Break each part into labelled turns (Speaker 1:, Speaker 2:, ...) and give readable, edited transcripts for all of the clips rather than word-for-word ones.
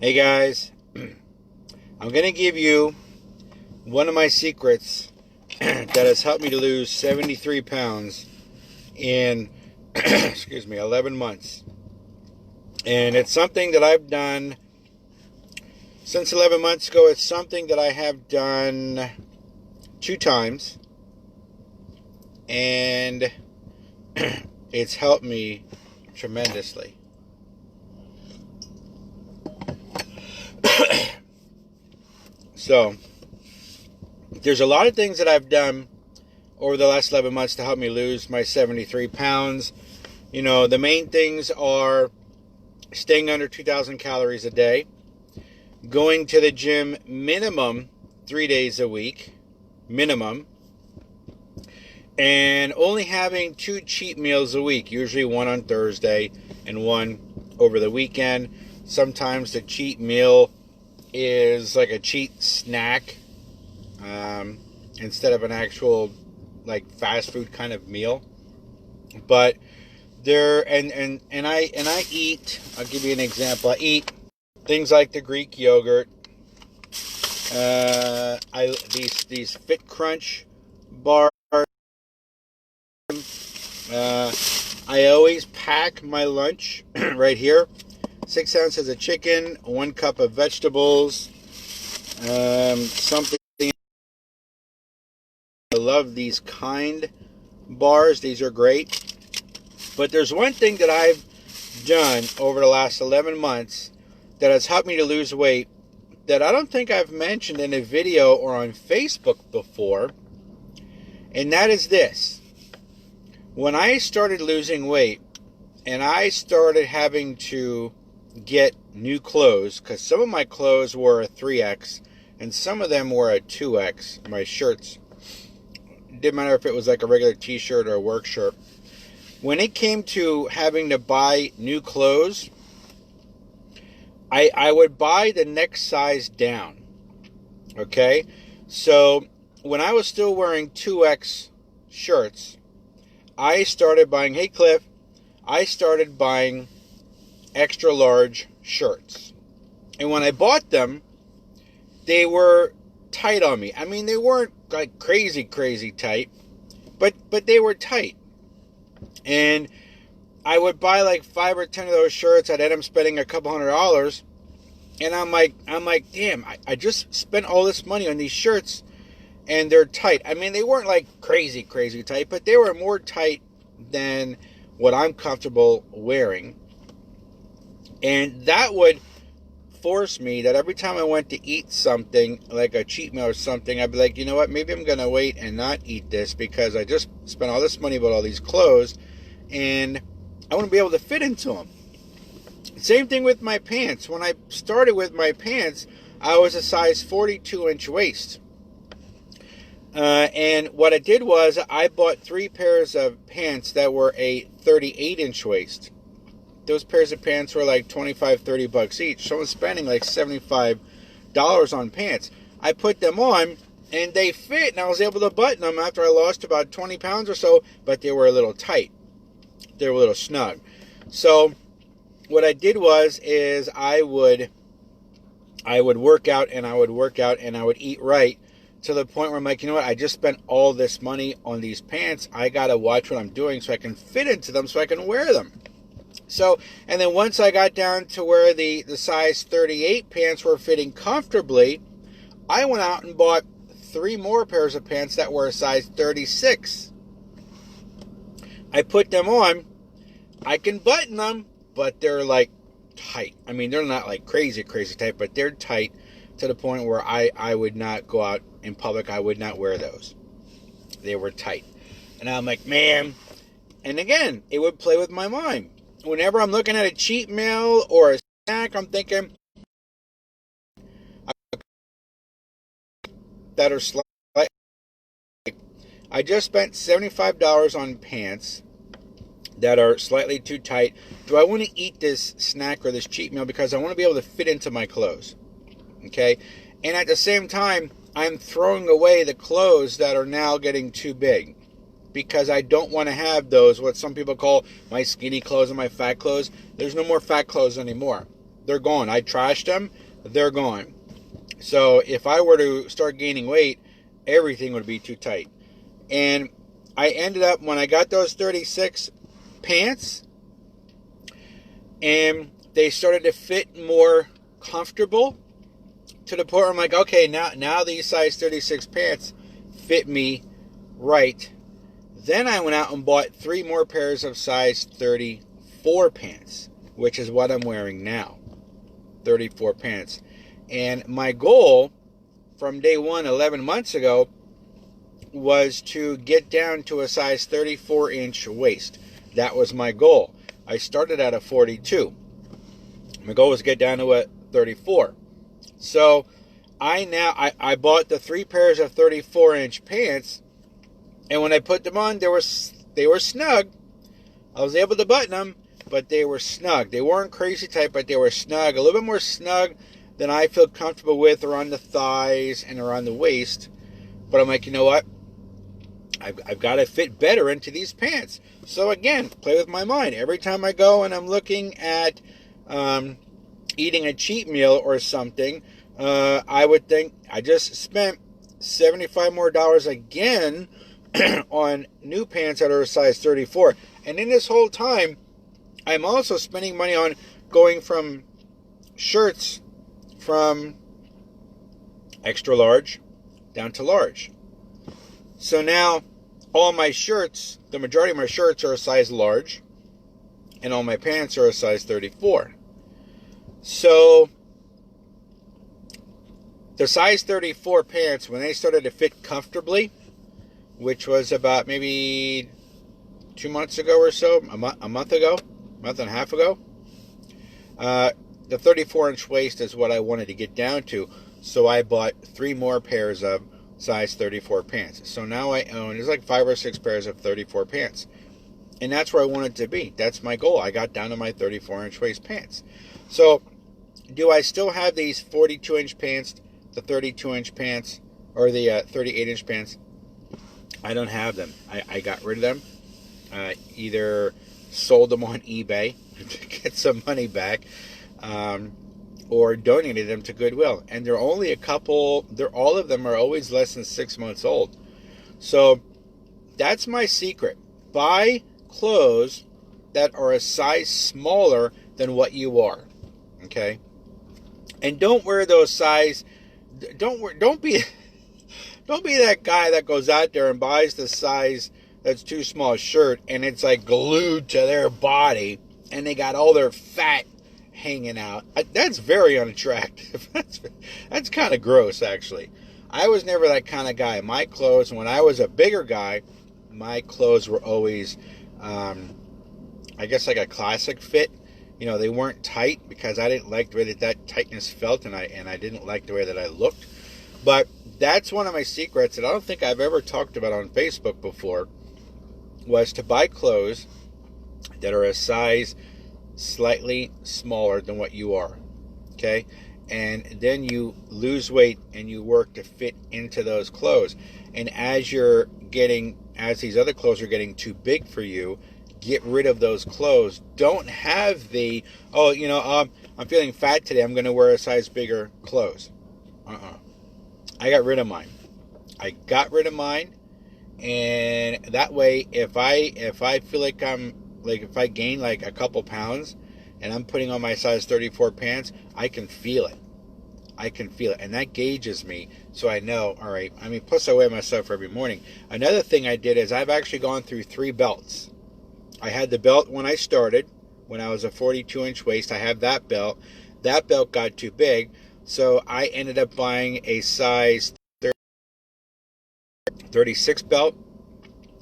Speaker 1: Hey guys, I'm going to give you one of my secrets that has helped me to lose 73 pounds in, 11 months. And it's something that I've done since 11 months ago. It's something that I have done 2 times. And it's helped me tremendously. So, there's a lot of things that I've done over the last 11 months to help me lose my 73 pounds. You know, the main things are staying under 2,000 calories a day, going to the gym minimum 3 days a week, minimum, and only having 2 cheat meals a week, usually one on Thursday and one over the weekend. Sometimes the cheat meal is like a cheat snack instead of an actual like fast food kind of meal. But there and I eat, I'll give you an example. I eat things like the Greek yogurt, these Fit Crunch bars. I always pack my lunch right here. 6 ounces of chicken, 1 cup of vegetables, something. I love these Kind bars. These are great. But there's one thing that I've done over the last 11 months that has helped me to lose weight that I don't think I've mentioned in a video or on Facebook before. And that is this. When I started losing weight and I started having to get new clothes, because some of my clothes were a 3X and some of them were a 2X, my shirts. It didn't matter if it was like a regular t-shirt or a work shirt. When it came to having to buy new clothes, I would buy the next size down. Okay? So when I was still wearing 2X shirts, I started buying, hey Cliff, I started buying extra large shirts. And when I bought them, they were tight on me. I mean, they weren't like crazy tight, but they were tight. And I would buy like 5 or 10 of those shirts. I'd end up spending a couple $100. And I'm like, damn, I just spent all this money on these shirts and they're tight. I mean, they weren't like crazy tight, but they were more tight than what I'm comfortable wearing. And that would force me that every time I went to eat something, like a cheat meal or something, I'd be like, you know what, maybe I'm going to wait and not eat this because I just spent all this money about all these clothes and I want to be able to fit into them. Same thing with my pants. When I started with my pants, I was a size 42-inch waist. And what I did was I bought 3 pairs of pants that were a 38-inch waist. Those pairs of pants were like $25-30 each. So I was spending like $75 on pants. I put them on and they fit and I was able to button them after I lost about 20 pounds or so, but they were a little tight. They were a little snug. So what I did was I would work out and I would work out and I would eat right to the point where I'm like, you know what, I just spent all this money on these pants. I got to watch what I'm doing so I can fit into them so I can wear them. So, and then once I got down to where the size 38 pants were fitting comfortably, I went out and bought 3 more pairs of pants that were a size 36. I put them on. I can button them, but they're like tight. I mean, they're not like crazy tight, but they're tight to the point where I would not go out in public. I would not wear those. They were tight. And I'm like, man. And again, it would play with my mind. Whenever I'm looking at a cheat meal or a snack, I'm thinking that are slightly. I just spent $75 on pants that are slightly too tight. Do I want to eat this snack or this cheat meal because I want to be able to fit into my clothes? Okay? And at the same time, I'm throwing away the clothes that are now getting too big. because I don't want to have those, what some people call my skinny clothes and my fat clothes. There's no more fat clothes anymore. they're gone. I trashed them, they're gone. So if I were to start gaining weight, everything would be too tight. And I ended up, when I got those 36 pants, and they started to fit more comfortable, to the point where I'm like, okay, now these size 36 pants fit me right. Then I went out and bought 3 more pairs of size 34 pants, which is what I'm wearing now. 34 pants. And my goal from day one, 11 months ago, was to get down to a size 34-inch waist. That was my goal. I started at a 42. My goal was to get down to a 34. So I bought the 3 pairs of 34-inch pants, and when I put them on, they were snug. I was able to button them, but they were snug. They weren't crazy tight, but they were snug. A little bit more snug than I feel comfortable with around the thighs and around the waist. But I'm like, you know what? I've got to fit better into these pants. So again, play with my mind. Every time I go and I'm looking at eating a cheat meal or something, I would think I just spent $75 more again on new pants that are a size 34. And in this whole time, I'm also spending money on going from shirts from extra large down to large. So now all my shirts, the majority of my shirts are a size large, and all my pants are a size 34. So the size 34 pants, when they started to fit comfortably, which was about maybe 2 months ago or so, a month ago, month and a half ago, the 34-inch waist is what I wanted to get down to. So I bought 3 more pairs of size 34 pants. So now I own, there's like 5 or 6 pairs of 34 pants. And that's where I want it to be. That's my goal. I got down to my 34-inch waist pants. So do I still have these 42-inch pants, the 32-inch pants, or the 38-inch pants? I don't have them. I got rid of them. Either sold them on eBay to get some money back, or donated them to Goodwill. And they're only a couple, all of them are always less than 6 months old. So that's my secret. Buy clothes that are a size smaller than what you are. Okay? And don't wear those size, don't be that guy that goes out there and buys the size that's too small shirt and it's like glued to their body and they got all their fat hanging out. That's very unattractive. That's kind of gross, actually. I was never that kind of guy. My clothes, when I was a bigger guy, my clothes were always, I guess, like a classic fit. You know, they weren't tight because I didn't like the way that tightness felt, and I didn't like the way that I looked. But that's one of my secrets that I don't think I've ever talked about on Facebook before, was to buy clothes that are a size slightly smaller than what you are. Okay? And then you lose weight and you work to fit into those clothes. And as these other clothes are getting too big for you, get rid of those clothes. Don't have I'm feeling fat today, I'm going to wear a size bigger clothes. I got rid of mine. And that way, if I feel like if I gain like a couple pounds and I'm putting on my size 34 pants, I can feel it. And that gauges me, so I know, all right. I mean, plus I weigh myself every morning. Another thing I did is I've actually gone through 3 belts. I had the belt when I started, when I was a 42-inch waist. I have that belt. That belt got too big, so I ended up buying a size 36 belt,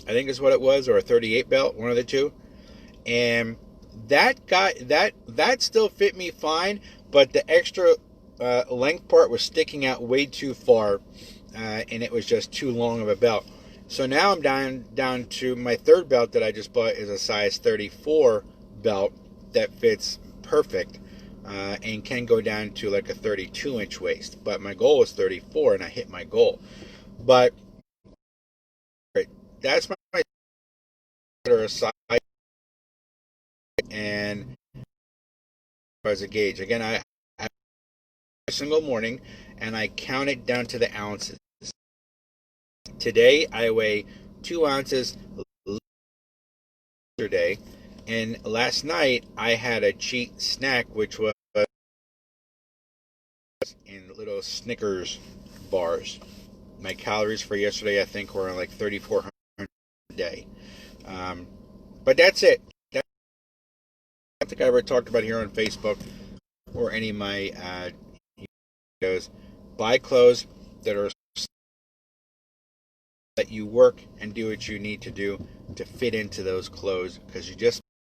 Speaker 1: I think is what it was, or a 38 belt, one of the two. And that still fit me fine, but the extra length part was sticking out way too far, and it was just too long of a belt. So now I'm down to my third belt that I just bought is a size 34 belt that fits perfect, and can go down to like a 32-inch waist. But my goal was 34, and I hit my goal. But that's my size, and as a gauge. Again, I every single morning, and I count it down to the ounces. Today I weigh 2 ounces yesterday, and last night I had a cheat snack, which was in little Snickers bars. My calories for yesterday, I think, were like 3,400 a day. But that's it. I don't think I ever talked about here on Facebook or any of my videos. Buy clothes that are that you work and do what you need to do to fit into those clothes, because you just